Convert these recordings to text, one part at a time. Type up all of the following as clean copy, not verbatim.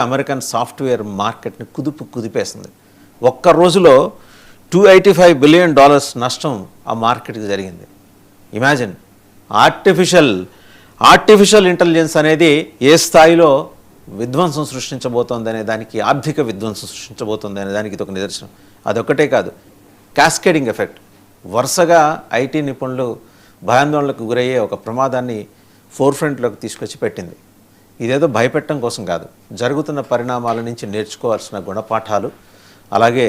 American software మార్కెట్ని కుదిపేస్తుంది. ఒక్క రోజులో $285 బిలియన్ నష్టం ఆ మార్కెట్కి జరిగింది. ఇమాజిన్ ఆర్టిఫిషియల్ ఇంటెలిజెన్స్ అనేది ఏ స్థాయిలో విధ్వంసం సృష్టించబోతోంది అనే దానికి, ఆర్థిక విధ్వంసం సృష్టించబోతోంది అనే దానికి ఇది ఒక నిదర్శనం. అదొక్కటే కాదు, క్యాస్కేడింగ్ ఎఫెక్ట్. వరుసగా ఐటీ నిపుణులు భయాందోళనకు గురయ్యే ఒక ప్రమాదాన్ని ఫోర్ఫ్రంట్లోకి తీసుకొచ్చి పెట్టింది. ఇదేదో భయపెట్టడం కోసం కాదు, జరుగుతున్న పరిణామాల నుంచి నేర్చుకోవాల్సిన గుణపాఠాలు, అలాగే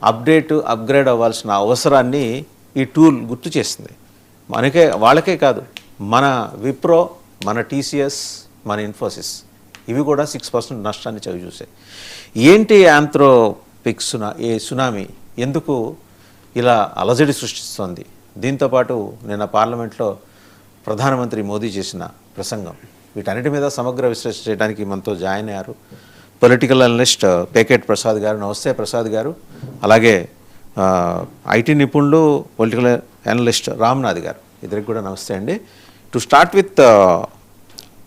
అప్గ్రేడ్ అవ్వాల్సిన అవసరాన్ని ఈ టూల్ గుర్తు చేస్తుంది. వాళ్ళకే కాదు, మన విప్రో, మన టీసీఎస్, మన ఇన్ఫోసిస్ ఇవి కూడా 6% నష్టాన్ని చవి చూసాయి. ఏంటి యాంథ్రోపిక్ సునామీ ఎందుకు ఇలా అలజడి సృష్టిస్తోంది? దీంతోపాటు నిన్న పార్లమెంట్లో ప్రధానమంత్రి మోదీ చేసిన ప్రసంగం, వీటన్నిటి మీద సమగ్ర విశ్లేషణ చేయడానికి మనతో జాయిన్ అయ్యారు పొలిటికల్ అనలిస్ట్ పేకేట్ ప్రసాద్ గారు. నమస్తే ప్రసాద్ గారు. అలాగే ఐటీ నిపుణులు, పొలిటికల్ అనలిస్ట్ రామ్నాథ్ గారు, ఇద్దరికి కూడా నమస్తే అండి. టు స్టార్ట్ విత్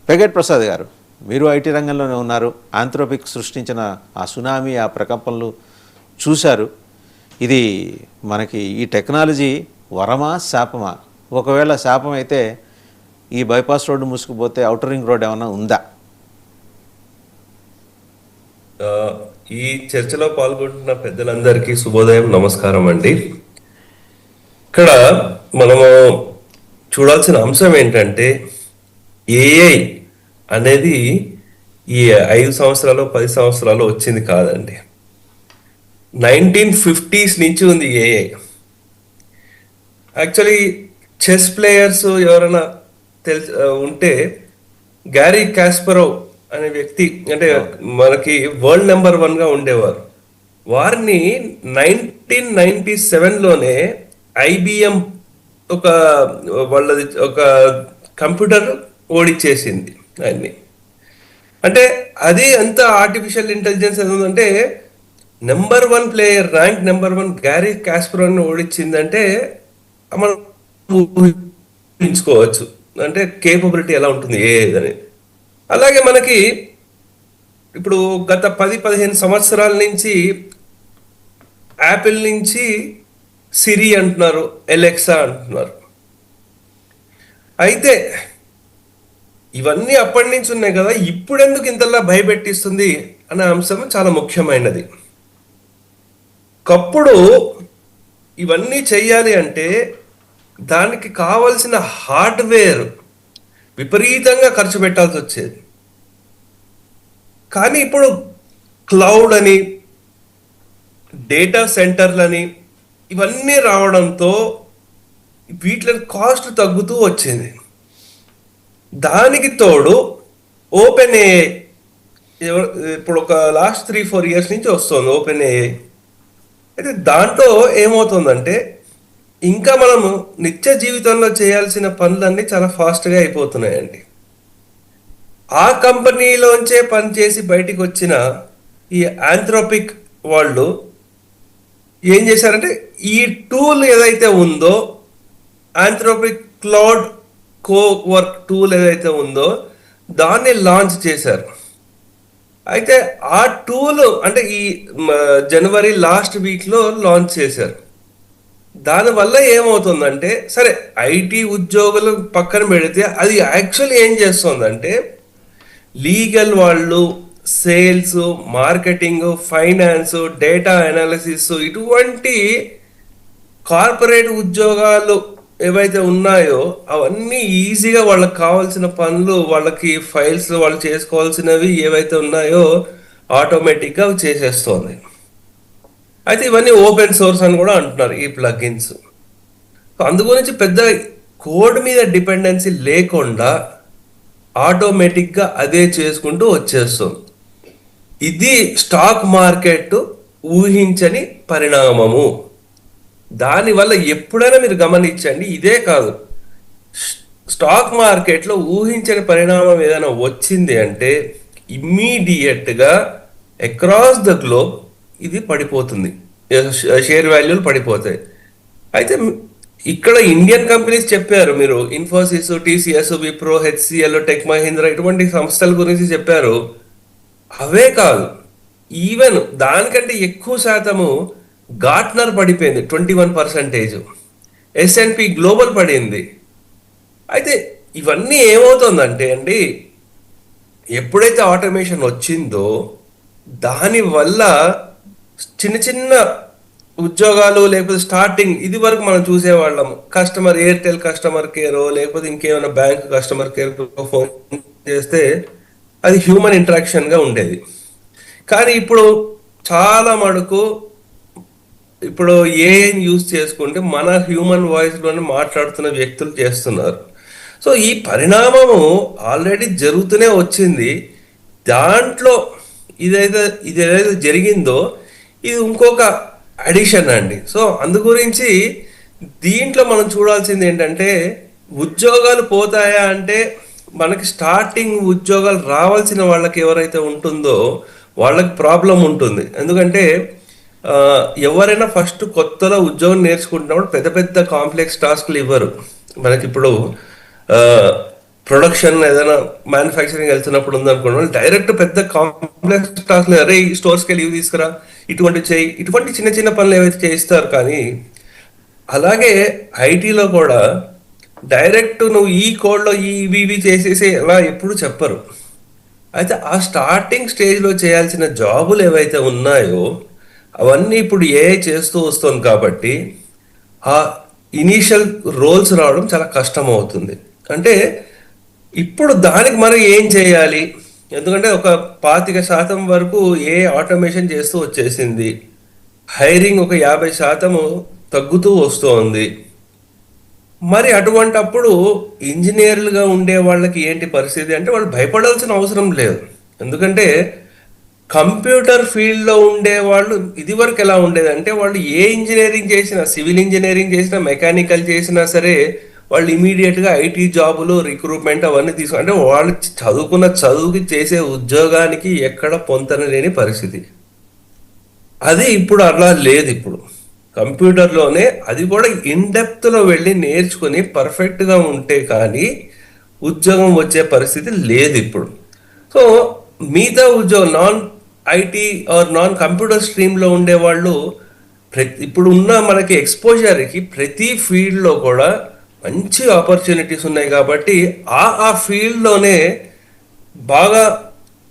పేకేట్ ప్రసాద్ గారు, మీరు ఐటీ రంగంలోనే ఉన్నారు, యాంథ్రోపిక్ సృష్టించిన ఆ సునామీ, ఆ ప్రకంపనలు చూశారు. ఇది మనకి ఈ టెక్నాలజీ వరమా శాపమా? ఒకవేళ శాపం అయితే ఈ బైపాస్ రోడ్డు మూసుకుపోతే ఔటర్ రింగ్ రోడ్ ఏమైనా ఉందా? ఈ చర్చలో పాల్గొంటున్న పెద్దలందరికీ శుభోదయం, నమస్కారం అండి. ఇక్కడ మనము చూడాల్సిన అంశం ఏంటంటే, ఏఐ అనేది ఈ 5 సంవత్సరాలు 10 సంవత్సరాలు వచ్చింది కాదండి. 1950s నుంచి ఉంది ఏఐ. యాక్చువల్లీ చెస్ ప్లేయర్స్ ఎవరైనా ఉంటే, గ్యారీ కాస్పరోవ్ అనే వ్యక్తి, అంటే మనకి వరల్డ్ నెంబర్ 1గా ఉండేవారు. వారిని 1997లోనే ఐబిఎం వాళ్ళది ఒక కంప్యూటర్ ఓడిచ్చేసింది ఆయన్ని. అంటే అది అంత ఆర్టిఫిషియల్ ఇంటెలిజెన్స్ అంటే number 1 player, rank number 1 Garry కాస్పరోవ్ని ఓడిచ్చిందంటే మనం ఊహించుకోవచ్చు అంటే కేపబిలిటీ ఎలా ఉంటుంది ఏదని. అలాగే మనకి ఇప్పుడు గత 10-15 సంవత్సరాల నుంచి యాపిల్ నుంచి సిరి అంటున్నారు, ఎలెక్సా అంటున్నారు. అయితే ఇవన్నీ అప్పటి నుంచి ఉన్నాయి కదా, ఇప్పుడెందుకు ఇంతలా భయపెట్టిస్తుంది అనే అంశం చాలా ముఖ్యమైనది. ఒకప్పుడు ఇవన్నీ చెయ్యాలి అంటే దానికి కావలసిన హార్డ్వేర్ విపరీతంగా ఖర్చు పెట్టాల్సి వచ్చేది. కానీ ఇప్పుడు క్లౌడ్ అని, డేటా సెంటర్లని ఇవన్నీ రావడంతో వీటి కాస్ట్ తగ్గుతూ వచ్చింది. దానికి తోడు ఓపెన్ ఏఐ, ఇప్పుడు ఒక లాస్ట్ 3-4 ఇయర్స్ నుంచి వస్తుంది ఓపెన్ ఏఐ. అయితే దాంట్లో ఏమవుతుందంటే, ఇంకా మనము నిత్య జీవితంలో చేయాల్సిన పనులన్నీ చాలా ఫాస్ట్గా అయిపోతున్నాయండి. ఆ కంపెనీలోంచే పనిచేసి బయటికి వచ్చిన ఈ యాంథ్రోపిక్ వాళ్ళు ఏం చేశారంటే, ఈ టూల్ ఏదైతే ఉందో, యాంథ్రోపిక్ క్లౌడ్ కోవర్క్ టూల్ ఏదైతే ఉందో దాన్ని లాంచ్ చేశారు. అయితే ఆ టూల్ అంటే ఈ జనవరి లాస్ట్ వీక్లో లాంచ్ చేశారు. దానివల్ల ఏమవుతుందంటే, సరే ఐటీ ఉద్యోగులు పక్కన పెడితే అది యాక్చువల్లీ ఏం చేస్తుందంటే, లీగల్ వాళ్ళు, sales, marketing, finance, data analysis ఇటువంటి కార్పొరేట్ ఉద్యోగాలు ఏవైతే ఉన్నాయో అవన్నీ ఈజీగా వాళ్ళకి కావాల్సిన పనులు, వాళ్ళకి ఫైల్స్ వాళ్ళు చేసుకోవాల్సినవి ఏవైతే ఉన్నాయో ఆటోమేటిక్గా చేసేస్తోంది. అయితే ఇవన్నీ ఓపెన్ సోర్స్ అని కూడా అంటున్నారు ఈ ప్లగిన్స్. అందుగురించి పెద్ద కోడ్ మీద డిపెండెన్సీ లేకుండా ఆటోమేటిక్గా అదే చేసుకుంటూ వచ్చేస్తుంది. ఇది స్టాక్ మార్కెట్ ఊహించని పరిణామము. దానివల్ల ఎప్పుడైనా మీరు గమనించండి, ఇదే కాదు, స్టాక్ మార్కెట్లో ఊహించని పరిణామం ఏదైనా వచ్చింది అంటే ఇమ్మీడియట్గా అక్రాస్ ద గ్లోబ్ ఇది పడిపోతుంది, షేర్ వాల్యూలు పడిపోతాయి. అయితే ఇక్కడ ఇండియన్ కంపెనీస్ చెప్పారు, మీరు Infosys, TCS, Wipro, HCl, tech Mahindra ఇటువంటి సంస్థల గురించి చెప్పారు. అవే కాదు, ఈవెన్ దానికంటే ఎక్కువ శాతము గార్ట్నర్ పడిపోయింది 21%. S&P గ్లోబల్ పడింది. అయితే ఇవన్నీ ఏమవుతుందంటే అండి, ఎప్పుడైతే ఆటోమేషన్ వచ్చిందో దానివల్ల చిన్న చిన్న ఉద్యోగాలు, లేకపోతే స్టార్టింగ్ ఇది వరకు మనం చూసేవాళ్ళం కస్టమర్ ఎయిర్టెల్ కస్టమర్ కేర్ లేకపోతే ఇంకేమైనా బ్యాంక్ కస్టమర్ కేర్ ఫోన్ చేస్తే అది హ్యూమన్ ఇంటరాక్షన్ గా ఉండేది. కానీ ఇప్పుడు చాలా మటుకు ఇప్పుడు ఏఐని యూజ్ చేసుకుంటే మన హ్యూమన్ వాయిస్ లోనే మాట్లాడుతున్న వ్యక్తులు చేస్తున్నారు. సో ఈ పరిణామము ఆల్రెడీ జరుగుతూనే వచ్చింది. దాంట్లో ఇదేదైతే జరిగిందో ఇది ఇంకొక అడిషన్ అండి. సో అందు గురించి దీంట్లో మనం చూడాల్సింది ఏంటంటే, ఉద్యోగాలు పోతాయా అంటే మనకి స్టార్టింగ్ ఉద్యోగాలు రావాల్సిన వాళ్ళకి ఎవరైతే ఉంటుందో వాళ్ళకి ప్రాబ్లం ఉంటుంది. ఎందుకంటే ఎవరైనా ఫస్ట్ కొత్తలో ఉద్యోగం నేర్చుకుంటున్నప్పుడు పెద్ద పెద్ద కాంప్లెక్స్ టాస్క్లు ఇవ్వరు మనకి. ఇప్పుడు ప్రొడక్షన్ ఏదైనా మ్యానుఫ్యాక్చరింగ్ వెళ్తున్నప్పుడు ఉందనుకోండి, డైరెక్ట్ పెద్ద కాంప్లెక్స్ టాస్క్లు, అరే ఈ స్టోర్స్కి వెళ్ళి ఇవి తీసుకురా, ఇటువంటి చిన్న చిన్న పనులు ఏవైతే చేయిస్తారు. కానీ అలాగే ఐటీలో కూడా డైరెక్ట్ నువ్వు ఈ కోడ్లో ఇవి చేసేసి ఎలా ఎప్పుడు చెప్పరు. అయితే ఆ స్టార్టింగ్ స్టేజ్లో చేయాల్సిన జాబులు ఏవైతే ఉన్నాయో అవన్నీ ఇప్పుడు ఏఐ చేస్తూ వస్తుంది. కాబట్టి ఆ ఇనీషియల్ రోల్స్ రావడం చాలా కష్టం అవుతుంది. అంటే ఇప్పుడు దానికి మనం ఏం చేయాలి? ఎందుకంటే ఒక 25% వరకు ఏ ఆటోమేషన్ చేస్తూ వచ్చేసింది, హైరింగ్ ఒక 50% తగ్గుతూ వస్తుంది. మరి అటువంటప్పుడు ఇంజనీర్లుగా ఉండే వాళ్ళకి ఏంటి పరిస్థితి అంటే, వాళ్ళు భయపడాల్సిన అవసరం లేదు. ఎందుకంటే కంప్యూటర్ ఫీల్డ్లో ఉండే వాళ్ళు ఇదివరకు ఎలా ఉండేదంటే, వాళ్ళు ఏ ఇంజనీరింగ్ చేసినా, సివిల్ ఇంజనీరింగ్ చేసినా, మెకానికల్ చేసినా సరే వాళ్ళు ఇమీడియట్గా ఐటీ జాబులు, రిక్రూట్మెంట్ అవన్నీ అంటే వాళ్ళు చదువుకున్న చదువుకి చేసే ఉద్యోగానికి ఎక్కడ పొంతన లేని పరిస్థితి. అది ఇప్పుడు అలా లేదు. ఇప్పుడు కంప్యూటర్లోనే అది కూడా ఇన్డెప్త్లో వెళ్ళి నేర్చుకుని పర్ఫెక్ట్గా ఉంటే కానీ ఉద్యోగం వచ్చే పరిస్థితి లేదు ఇప్పుడు. సో మిగతా ఉద్యోగం non IT or non computer స్ట్రీమ్లో ఉండేవాళ్ళు ఇప్పుడు ఉన్న మనకి ఎక్స్పోజర్కి ప్రతి ఫీల్డ్లో కూడా మంచి ఆపర్చునిటీస్ ఉన్నాయి. కాబట్టి ఆ ఫీల్డ్లోనే బాగా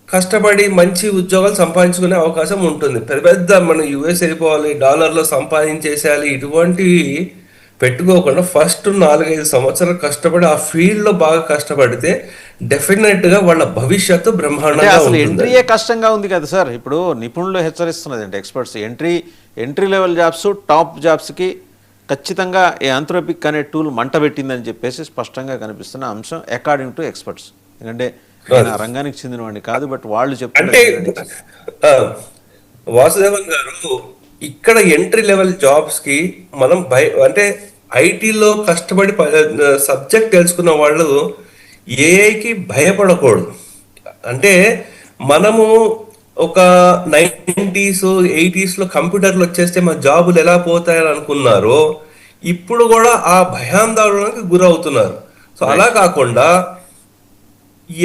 కష్టపడి మంచి ఉద్యోగాలు సంపాదించుకునే అవకాశం ఉంటుంది. పెద్ద పెద్ద మనం యుఎస్ వెళ్ళిపోవాలి, డాలర్లో సంపాదించేసేయాలి, ఇటువంటివి పెట్టుకోకుండా ఫస్ట్ 4-5 సంవత్సరాలు కష్టపడి ఆ ఫీల్డ్లో బాగా కష్టపడితే డెఫినెట్గా వాళ్ళ భవిష్యత్తు బ్రహ్మాండంగా అసలు ఉంటుంది. ఎంట్రీయే కష్టంగా ఉంది కదా సార్. ఇప్పుడు నిపుణులు హెచ్చరిస్తున్నది అంటే experts, entry level jobs, top జాబ్స్కి ఖచ్చితంగా ఈ ఆంథ్రోపిక్ అనే టూల్ మంట పెట్టిందని చెప్పేసి స్పష్టంగా కనిపిస్తున్న అంశం అకార్డింగ్ టు ఎక్స్పర్ట్స్. ఎందుకంటే నేను ఆ రంగానికి చెందిన వాడిని కాదు, బట్ వాళ్ళు అంటే వాసుదేవన్ గారు, ఇక్కడ ఎంట్రీ లెవెల్ జాబ్స్ కి మనం అంటే ఐటీలో కష్టపడి సబ్జెక్ట్ తెలుసుకున్న వాళ్ళు ఏఐకి భయపడకూడదు. అంటే మనము ఒక 90s 80s కంప్యూటర్లు వచ్చేస్తే మన జాబులు ఎలా పోతాయని అనుకున్నారో ఇప్పుడు కూడా ఆ భయాందోళనకు గురవుతున్నారు. సో అలా కాకుండా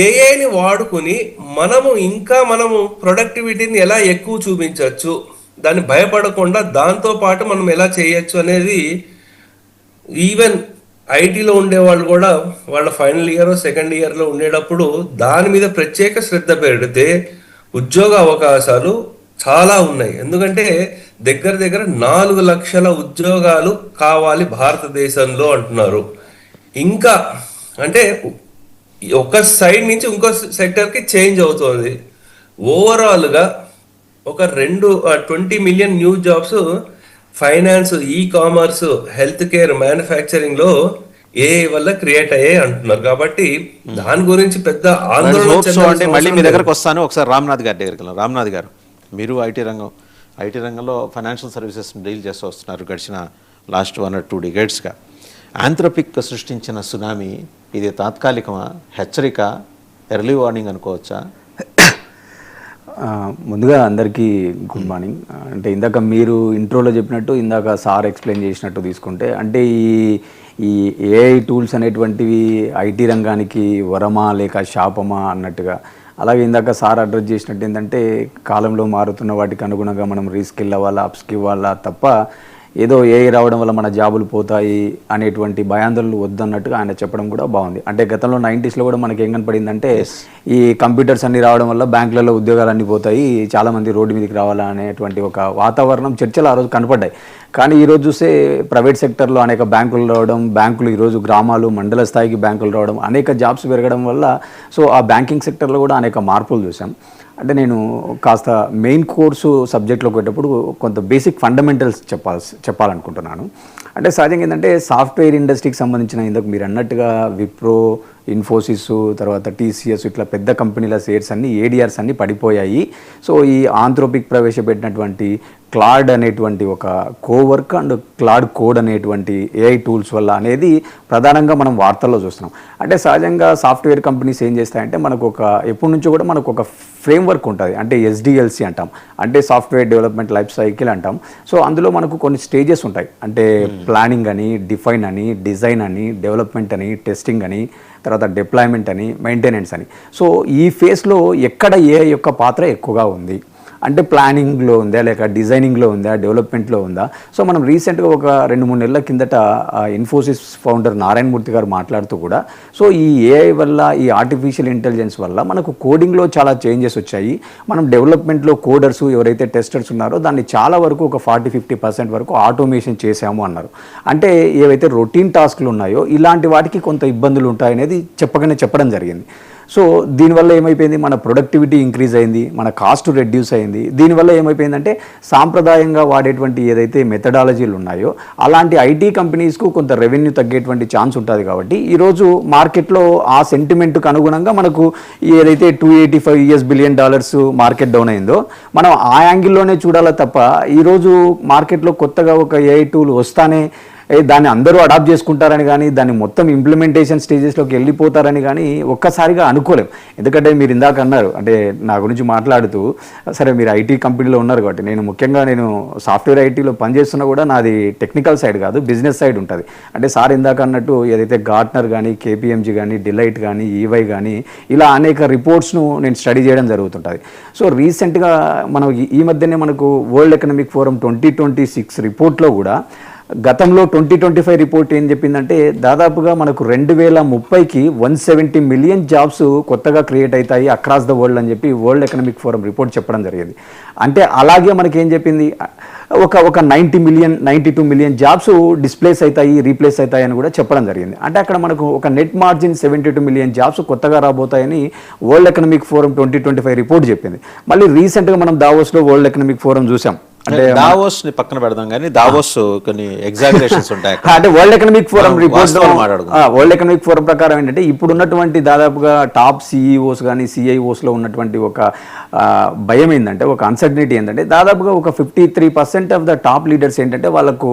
ఏఐని వాడుకుని మనము ప్రొడక్టివిటీని ఎలా ఎక్కువ చూపించవచ్చు, దాన్ని భయపడకుండా దాంతో పాటు మనం ఎలా చేయొచ్చు అనేది ఈవెన్ ఐటీలో ఉండే వాళ్ళు కూడా వాళ్ళ ఫైనల్ ఇయర్ సెకండ్ ఇయర్లో ఉండేటప్పుడు దాని మీద ప్రత్యేక శ్రద్ధ పెడితే ఉద్యోగ అవకాశాలు చాలా ఉన్నాయి. ఎందుకంటే దగ్గర దగ్గర 4 లక్షల ఉద్యోగాలు కావాలి భారతదేశంలో అంటున్నారు. ఇంకా అంటే ఒక సైడ్ నుంచి ఇంకో సెక్టర్కి చేంజ్ అవుతుంది. ఓవరాల్గా ఒక 20 million new jobs finance, e commerce, health care, మ్యానుఫ్యాక్చరింగ్లో ఏ వల్ల క్రియేట్ అయ్యాయి అంటున్నారు. కాబట్టి దాని గురించి పెద్ద ఆందోళన. మళ్ళీ మీ దగ్గరకు వస్తాను. ఒకసారి రామ్నాథ్ గారి దగ్గరికి వెళ్ళాం. రామ్నాథ్ గారు, మీరు ఐటీ రంగంలో ఫైనాన్షియల్ సర్వీసెస్ డీల్ చేస్తూ వస్తున్నారు గడిచిన లాస్ట్ 1 or 2 డికేడ్స్గా. ఆంథ్రోపిక్ సృష్టించిన సునామీ ఇది తాత్కాలికమా, హెచ్చరిక, ఎర్లీ వార్నింగ్ అనుకోవచ్చా? ముందుగా అందరికీ గుడ్ మార్నింగ్. అంటే ఇందాక మీరు ఇంట్రోలో చెప్పినట్టు, ఇందాక సార్ ఎక్స్ప్లెయిన్ చేసినట్టు తీసుకుంటే, అంటే ఈ ఏఐ టూల్స్ అనేటువంటివి ఐటీ రంగానికి వరమా లేక శాపమా అన్నట్టుగా, అలాగే ఇందాక సార్ అడ్రస్ చేసినట్టు ఏంటంటే కాలంలో మారుతున్న వాటికి అనుగుణంగా మనం రీస్కిల్ అవ్వాలా, అప్స్కిల్ అవ్వాలా తప్ప ఏదో ఏఐ రావడం వల్ల మన జాబులు పోతాయి అనేటువంటి భయాందోళనలు వద్దన్నట్టుగా ఆయన చెప్పడం కూడా బాగుంది. అంటే గతంలో 90s కూడా మనకి ఏం కనపడిందంటే ఈ కంప్యూటర్స్ అన్ని రావడం వల్ల బ్యాంకులలో ఉద్యోగాలు అన్ని పోతాయి, చాలామంది రోడ్డు మీదకి రావాలా అనేటువంటి ఒక వాతావరణం, చర్చలు ఆ రోజు కనపడ్డాయి. కానీ ఈరోజు చూస్తే ప్రైవేట్ సెక్టర్లో అనేక బ్యాంకులు రావడం, బ్యాంకులు ఈరోజు గ్రామాలు మండల స్థాయికి బ్యాంకులు రావడం, అనేక జాబ్స్ పెరగడం వల్ల సో ఆ బ్యాంకింగ్ సెక్టర్లో కూడా అనేక మార్పులు చూసాం. అంటే నేను కాస్త మెయిన్ కోర్సు సబ్జెక్ట్లోకి వచ్చేటప్పుడు కొంత బేసిక్ ఫండమెంటల్స్ చెప్పాలనుకుంటున్నాను. అంటే సహజంగా ఏంటంటే సాఫ్ట్వేర్ ఇండస్ట్రీకి సంబంధించిన ఇందుకు మీరు అన్నట్టుగా విప్రో, ఇన్ఫోసిస్, తర్వాత టీసీఎస్ ఇట్లా పెద్ద కంపెనీల షేర్స్ అన్ని, ఏడిఆర్స్ అన్ని పడిపోయాయి. సో ఈ ఆంథ్రోపిక్ ప్రవేశపెట్టినటువంటి క్లాడ్ అనేటువంటి ఒక కోవర్క్ అండ్ క్లాడ్ కోడ్ అనేటువంటి ఏఐ టూల్స్ వల్ల అనేది ప్రధానంగా మనం వార్తల్లో చూస్తున్నాం. అంటే సహజంగా సాఫ్ట్వేర్ కంపెనీస్ ఏం చేస్తాయంటే మనకు ఒక ఎప్పటి నుంచో కూడా మనకు ఒక ఫ్రేమ్వర్క్ ఉంటుంది, అంటే SDLC అంటాం, అంటే సాఫ్ట్వేర్ డెవలప్మెంట్ లైఫ్ సైకిల్ అంటాం. సో అందులో మనకు కొన్ని స్టేజెస్ ఉంటాయి, అంటే ప్లానింగ్ అని, డిఫైన్ అని, డిజైన్ అని, డెవలప్మెంట్ అని, టెస్టింగ్ అని, తర్వాత డిప్లాయ్మెంట్ అని, మెయింటెనెన్స్ అని. సో ఈ ఫేస్లో ఎక్కడ ఏఐ యొక్క పాత్ర ఎక్కువగా ఉంది అంటే ప్లానింగ్లో ఉందా, లేక డిజైనింగ్లో ఉందా, డెవలప్మెంట్లో ఉందా? సో మనం రీసెంట్గా ఒక 2-3 నెలల కిందట ఇన్ఫోసిస్ ఫౌండర్ నారాయణ మూర్తి గారు మాట్లాడుతూ కూడా సో ఈ ఏఐ వల్ల, ఈ ఆర్టిఫిషియల్ ఇంటెలిజెన్స్ వల్ల మనకు కోడింగ్లో చాలా చేంజెస్ వచ్చాయి. మనం డెవలప్మెంట్లో కోడర్స్ ఎవరైతే టెస్టర్స్ ఉన్నారో దాన్ని చాలా వరకు ఒక 40-50% వరకు ఆటోమేషన్ చేశాము అన్నారు. అంటే ఏవైతే రొటీన్ టాస్క్లు ఉన్నాయో ఇలాంటి వాటికి కొంత ఇబ్బందులు ఉంటాయనేది చెప్పడం జరిగింది. సో దీనివల్ల ఏమైపోయింది, మన ప్రొడక్టివిటీ ఇంక్రీజ్ అయింది, మన కాస్ట్ రెడ్యూస్ అయింది. దీనివల్ల ఏమైపోయిందంటే సాంప్రదాయంగా వాడేటువంటి ఏదైతే మెథడాలజీలు ఉన్నాయో అలాంటి ఐటీ కంపెనీస్కు కొంత రెవెన్యూ తగ్గేటువంటి ఛాన్స్ ఉంటుంది. కాబట్టి ఈరోజు మార్కెట్లో ఆ సెంటిమెంట్కు అనుగుణంగా మనకు ఏదైతే $285 బిలియన్ మార్కెట్ డౌన్ అయిందో మనం ఆ యాంగిల్లోనే చూడాలి తప్ప ఈరోజు మార్కెట్లో కొత్తగా ఒక ఏఐ టూల్ వస్తానే దాన్ని అందరూ అడాప్ట్ చేసుకుంటారని కానీ, దాన్ని మొత్తం ఇంప్లిమెంటేషన్ స్టేజెస్లోకి వెళ్ళిపోతారని కానీ ఒక్కసారిగా అనుకోలేం. ఎందుకంటే మీరు ఇందాక అన్నారు, అంటే నా గురించి మాట్లాడుతూ, సరే మీరు ఐటీ కంపెనీలో ఉన్నారు కాబట్టి నేను సాఫ్ట్వేర్ ఐటీలో పనిచేస్తున్నా కూడా నాది టెక్నికల్ సైడ్ కాదు, బిజినెస్ సైడ్ ఉంటుంది. అంటే సార్ ఇందాక అన్నట్టు ఏదైతే గార్ట్నర్ కానీ, KPMG కానీ, డిలైట్ కానీ, EY కానీ ఇలా అనేక రిపోర్ట్స్ను నేను స్టడీ చేయడం జరుగుతుంటుంది. సో రీసెంట్గా మనం ఈ మధ్యనే మనకు వరల్డ్ ఎకనామిక్ ఫోరం 2026 రిపోర్ట్లో కూడా గతంలో 2025 రిపోర్ట్ ఏం చెప్పిందంటే దాదాపుగా మనకు 2030కి 170 మిలియన్ జాబ్స్ కొత్తగా క్రియేట్ అవుతాయి అక్రాస్ ద వరల్డ్ అని చెప్పి వరల్డ్ ఎకనామిక్ ఫోరం రిపోర్ట్ చెప్పడం జరిగింది. అంటే అలాగే మనకి ఏం చెప్పింది, ఒక 92 మిలియన్ జాబ్స్ డిస్ప్లేస్ అవుతాయి, రీప్లేస్ అవుతాయి అని కూడా చెప్పడం జరిగింది. అంటే అక్కడ మనకు ఒక నెట్ మార్జిన్ 72 మిలియన్ జాబ్స్ కొత్తగా రాబోతాయని వరల్డ్ ఎకనామిక్ ఫోరం 2025 రిపోర్ట్ చెప్పింది. మళ్ళీ రీసెంట్గా మనం దావోస్లో వరల్డ్ ఎకనామిక్ ఫోరం చూసాం. అంటే దావోస్ ని పక్కన పెడదాం కానీ దావోస్ కొన్ని ఎగ్జాగరేషన్స్ ఉంటాయి. అంటే world economic forum report world economic forum ప్రకారం ఏంటంటే ఇప్పుడు ఉన్నటువంటి దాదాపుగా టాప్ CEOs కానీ CIOs లో ఉన్నటువంటి ఒక భయం ఏంటంటే, ఒక అన్సర్టనిటీ ఏంటంటే దాదాపుగా ఒక 53% ఆఫ్ ద టాప్ లీడర్స్ ఏంటంటే వాళ్ళకు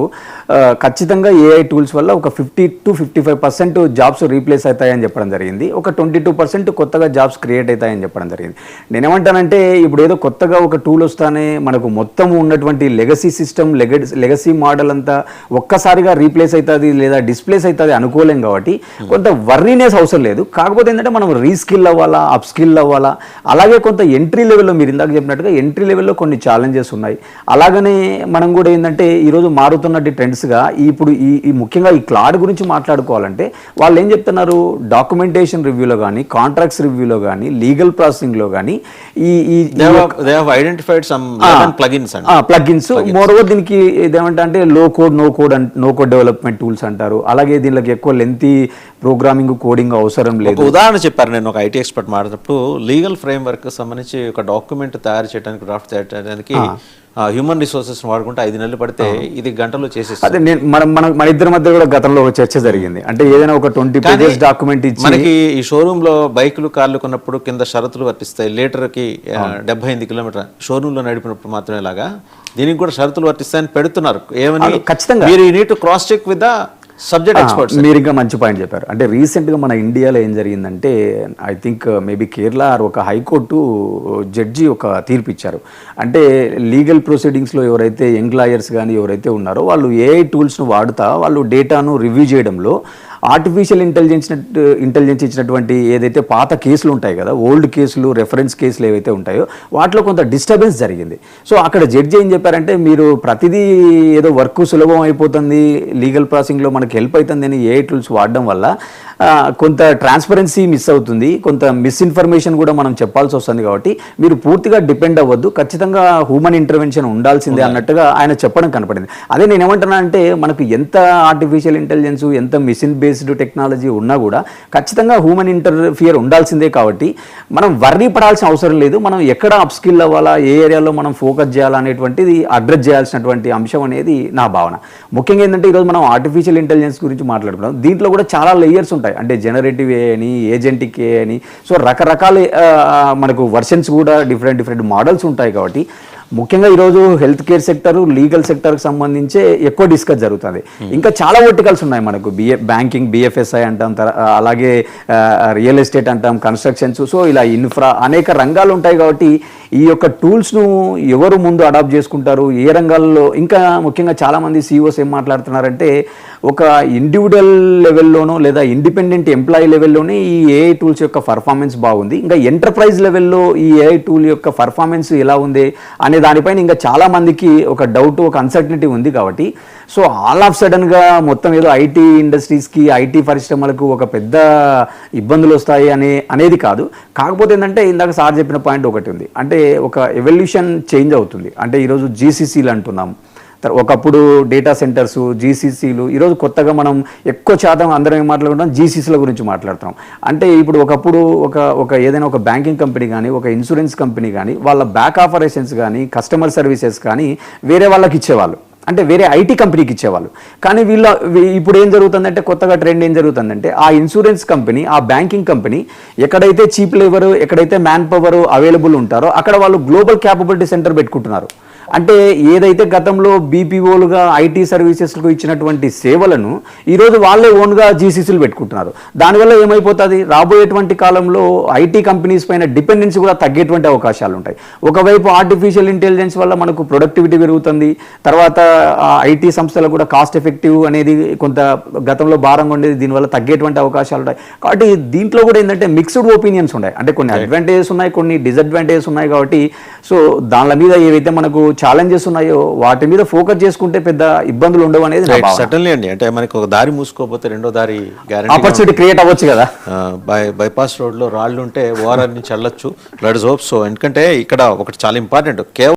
ఖచ్చితంగా ఏఐ టూల్స్ వల్ల ఒక 50-55% జాబ్స్ రీప్లేస్ అవుతాయని చెప్పడం జరిగింది. ఒక 22% కొత్తగా జాబ్స్ క్రియేట్ అవుతాయని చెప్పడం జరిగింది. నేనేమంటానంటే ఇప్పుడు ఏదో కొత్తగా ఒక టూల్ వస్తానే మనకు మొత్తం ఉన్నటువంటి లెగసీ సిస్టమ్, లెగసీ మోడల్ అంతా ఒక్కసారిగా రీప్లేస్ అవుతుంది లేదా డిస్ప్లేస్ అవుతుంది అనుకోలేం. కాబట్టి కొంత వర్రీనెస్ అవసరం లేదు. కాకపోతే ఏంటంటే మనం రీస్కిల్ అవ్వాలా, అప్స్కిల్ అవ్వాలా. అలాగే కొంత ఎంట్రీ లెవెల్లో మీరు ఇందాక చెప్పినట్టుగా ఎంట్రీ లెవెల్లో కొన్ని ఛాలెంజెస్ ఉన్నాయి. అలాగనే మనం కూడా ఏంటంటే ఈరోజు మారుతున్నట్టు ట్రెండ్స్గా ఇప్పుడు ఈ ముఖ్యంగా ఈ క్లాడ్ గురించి మాట్లాడుకోవాలంటే వాళ్ళు ఏం చెప్తున్నారు, డాక్యుమెంటేషన్ రివ్యూలో కానీ, కాంట్రాక్ట్స్ రివ్యూలో కానీ, లీగల్ ప్రాసెసింగ్లో కానీ ప్లగిన్స్ మోర్ ఓవర్ దీనికి ఇదేమంటే నో కోడ్ డెవలప్మెంట్ టూల్స్ అంటారు. అలాగే దీనికి ఎక్కువ లెంతీ ప్రోగ్రామింగ్, కోడింగ్ అవసరం లేదు. ఉదాహరణ చెప్పారు, నేను ఒక ఐటీ ఎక్స్పర్ట్ మాట్లాడినప్పుడు లీగల్ ఫ్రేమ్వర్క్ సంబంధించి ఒక డాక్యుమెంట్ తయారు చేయడానికి, డ్రాఫ్ట్ తయారు చేయడానికి హ్యూమన్ రిసోర్సెస్ వాడుకుంటే 5 నెలలు పడితే ఇది గంటలో చేసేస్తాం. అదే మన ఇద్దరి మధ్య కూడా గతంలో ఒక చర్చ జరిగింది. అంటే ఏదైనా ఒక 20 పేజెస్ డాక్యుమెంట్ ఇచ్చి మనకి ఈ షోరూమ్ లో బైకులు, కార్లు కొన్నప్పుడు కింద షరతులు వర్తిస్తాయి. లీటర్కి 78 కిలోమీటర్ షోరూమ్ లో నడిపినప్పుడు మాత్రమే లాగా దీనికి కూడా షరతులు వర్తిస్తాయని పెడుతున్నారు. ఏమని ఖచ్చితంగా మీరు need to cross check with the subject experts. మీరు ఇంకా మంచి పాయింట్ చెప్పారు. అంటే రీసెంట్గా మన ఇండియాలో ఏం జరిగిందంటే ఐ థింక్ మేబీ కేరళ ఒక హైకోర్టు జడ్జి ఒక తీర్పు ఇచ్చారు. అంటే లీగల్ ప్రొసీడింగ్స్లో ఎవరైతే యంగ్ లాయర్స్ కానీ ఎవరైతే ఉన్నారో వాళ్ళు ఏఐ టూల్స్ను వాడుతా వాళ్ళు డేటాను రివ్యూ చేయడంలో ఆర్టిఫిషియల్ ఇంటెలిజెన్స్ ఇచ్చినటువంటి ఏదైతే పాత కేసులు ఉంటాయి కదా, ఓల్డ్ కేసులు, రెఫరెన్స్ కేసులు ఏవైతే ఉంటాయో వాటిలో కొంత డిస్టర్బెన్స్ జరిగింది. సో అక్కడ జడ్జి ఏం చెప్పారంటే, మీరు ప్రతిదీ ఏదో వర్క్ సులభం అయిపోతుంది, లీగల్ ప్రాసెసింగ్లో మనకి హెల్ప్ అవుతుంది అని ఏఐ టూల్స్ వాడడం వల్ల కొంత ట్రాన్స్పరెన్సీ మిస్ అవుతుంది, కొంత మిస్ఇన్ఫర్మేషన్ కూడా మనం చెప్పాల్సి వస్తుంది. కాబట్టి మీరు పూర్తిగా డిపెండ్ అవ్వద్దు, ఖచ్చితంగా హ్యూమన్ ఇంటర్వెన్షన్ ఉండాల్సిందే అన్నట్టుగా ఆయన చెప్పడం కనపడింది. అదే నేను ఏమంటున్నా అంటే, మనకు ఎంత ఆర్టిఫిషియల్ ఇంటెలిజెన్స్, ఎంత మిషన్ బేస్డ్ టెక్నాలజీ ఉన్నా కూడా ఖచ్చితంగా హ్యూమన్ ఇంటర్ఫియర్ ఉండాల్సిందే. కాబట్టి మనం వర్రీ పడాల్సిన అవసరం లేదు. మనం ఎక్కడ అప్స్కిల్ అవ్వాలా, ఏ ఏరియాలో మనం ఫోకస్ చేయాలా అనేటువంటిది అడ్రస్ చేయాల్సినటువంటి అంశం అనేది నా భావన. ముఖ్యంగా ఏంటంటే, ఈరోజు మనం ఆర్టిఫిషియల్ ఇంటెలిజెన్స్ గురించి మాట్లాడుకున్నాం. దీంట్లో కూడా చాలా లేయర్స్ ఉంటాయి. అంటే జనరేటివ్ ఏ అని, ఏజెంటిక్ ఏ అని, సో రకరకాల మనకు వర్షన్స్ కూడా డిఫరెంట్ మోడల్స్ ఉంటాయి. కాబట్టి ముఖ్యంగా ఈరోజు హెల్త్ కేర్ సెక్టర్, లీగల్ సెక్టర్కి సంబంధించే ఎక్కువ డిస్కస్ జరుగుతుంది. ఇంకా చాలా వర్టికల్స్ ఉన్నాయి మనకు, బ్యాంకింగ్, బిఎఫ్ఎస్ఐ అంటాం, అలాగే రియల్ ఎస్టేట్ అంటాం, కన్స్ట్రక్షన్స్, సో ఇలా ఇన్ఫ్రా అనేక రంగాలు ఉంటాయి. కాబట్టి ఈ యొక్క టూల్స్ను ఎవరు ముందు అడాప్ట్ చేసుకుంటారు, ఏ రంగాల్లో, ఇంకా ముఖ్యంగా చాలామంది సిఇఓస్ ఏం మాట్లాడుతున్నారంటే, ఒక ఇండివిజువల్ లెవెల్లోనో లేదా ఇండిపెండెంట్ ఎంప్లాయీ లెవెల్లోనే ఈ ఏఐ టూల్స్ యొక్క పర్ఫార్మెన్స్ బాగుంది, ఇంకా ఎంటర్ప్రైజ్ లెవెల్లో ఈ ఏఐ టూల్ యొక్క పర్ఫార్మెన్స్ ఎలా ఉంది అనే దానిపైన ఇంకా చాలా మందికి ఒక డౌట్, ఒక అన్సర్టనిటీ ఉంది. కాబట్టి సో ఆల్ ఆఫ్ సడన్గా మొత్తం ఏదో ఐటీ ఇండస్ట్రీస్కి, ఐటీ పరిశ్రమలకు ఒక పెద్ద ఇబ్బందులు వస్తాయి అనేది కాదు. కాకపోతే ఏంటంటే, ఇందాక సార్ చెప్పిన పాయింట్ ఒకటి ఉంది, అంటే ఒక ఎవల్యూషన్ చేంజ్ అవుతుంది. అంటే ఈరోజు జీసీసీలు అంటున్నాం, ఒకప్పుడు డేటా సెంటర్స్, జీసీసీలు, ఈరోజు కొత్తగా మనం ఎక్కువ శాతం అందరం ఏం మాట్లాడుకుంటాం, జీసీసీల గురించి మాట్లాడుతున్నాం. అంటే ఇప్పుడు ఒకప్పుడు ఒక ఏదైనా ఒక బ్యాంకింగ్ కంపెనీ కానీ, ఒక ఇన్సూరెన్స్ కంపెనీ కానీ, వాళ్ళ బ్యాక్ ఆపరేషన్స్ కానీ, కస్టమర్ సర్వీసెస్ కానీ వేరే వాళ్ళకి ఇచ్చేవాళ్ళు, అంటే వేరే ఐటీ కంపెనీకి ఇచ్చేవాళ్ళు. కానీ ఇప్పుడు ఏం జరుగుతుందంటే, కొత్తగా ట్రెండ్ ఏం జరుగుతుందంటే, ఆ ఇన్సూరెన్స్ కంపెనీ, ఆ బ్యాంకింగ్ కంపెనీ ఎక్కడైతే చీప్ లేబర్, ఎక్కడైతే మ్యాన్ పవర్ అవైలబుల్ ఉంటారో అక్కడ వాళ్ళు గ్లోబల్ క్యాపబిలిటీ సెంటర్ పెట్టుకుంటున్నారు. అంటే ఏదైతే గతంలో బీపీఓలుగా ఐటీ సర్వీసెస్కు ఇచ్చినటువంటి సేవలను ఈరోజు వాళ్ళే ఓన్గా జీసీసీలు పెట్టుకుంటున్నారు. దానివల్ల ఏమైపోతుంది, రాబోయేటువంటి కాలంలో ఐటీ కంపెనీస్ పైన డిపెండెన్సీ కూడా తగ్గేటువంటి అవకాశాలు ఉంటాయి. ఒకవైపు ఆర్టిఫిషియల్ ఇంటెలిజెన్స్ వల్ల మనకు ప్రొడక్టివిటీ పెరుగుతుంది, తర్వాత ఐటీ సంస్థలకు కూడా కాస్ట్ ఎఫెక్టివ్ అనేది కొంత గతంలో భారంగా ఉండేది, దీనివల్ల తగ్గేటువంటి అవకాశాలు ఉంటాయి. కాబట్టి దీంట్లో కూడా ఏంటంటే మిక్స్డ్ ఒపీనియన్స్ ఉన్నాయి, అంటే కొన్ని అడ్వాంటేజెస్ ఉన్నాయి, కొన్ని డిసడ్వాంటేజెస్ ఉన్నాయి. కాబట్టి సో దాని మీద ఏవైతే మనకు ఛాలెంజెస్ ఉన్నాయో వాటి మీద ఫోకస్ చేసుకుంటే పెద్ద ఇబ్బందులు ఉండవు అనేది సటన్లీ అండి. అంటే మనకి ఒక దారి మూసుకోకపోతే రెండో దారి ఆపర్చునిటీ క్రియేట్ అవ్వచ్చు కదా. బైపాస్ రోడ్ లో రాళ్ళు ఉంటే ఓఆర్ఆర్ నుంచి వెళ్ళొచ్చు. Let's hope so. ఎందుకంటే ఇక్కడ ఒకటి చాలా ఇంపార్టెంట్, కేవలం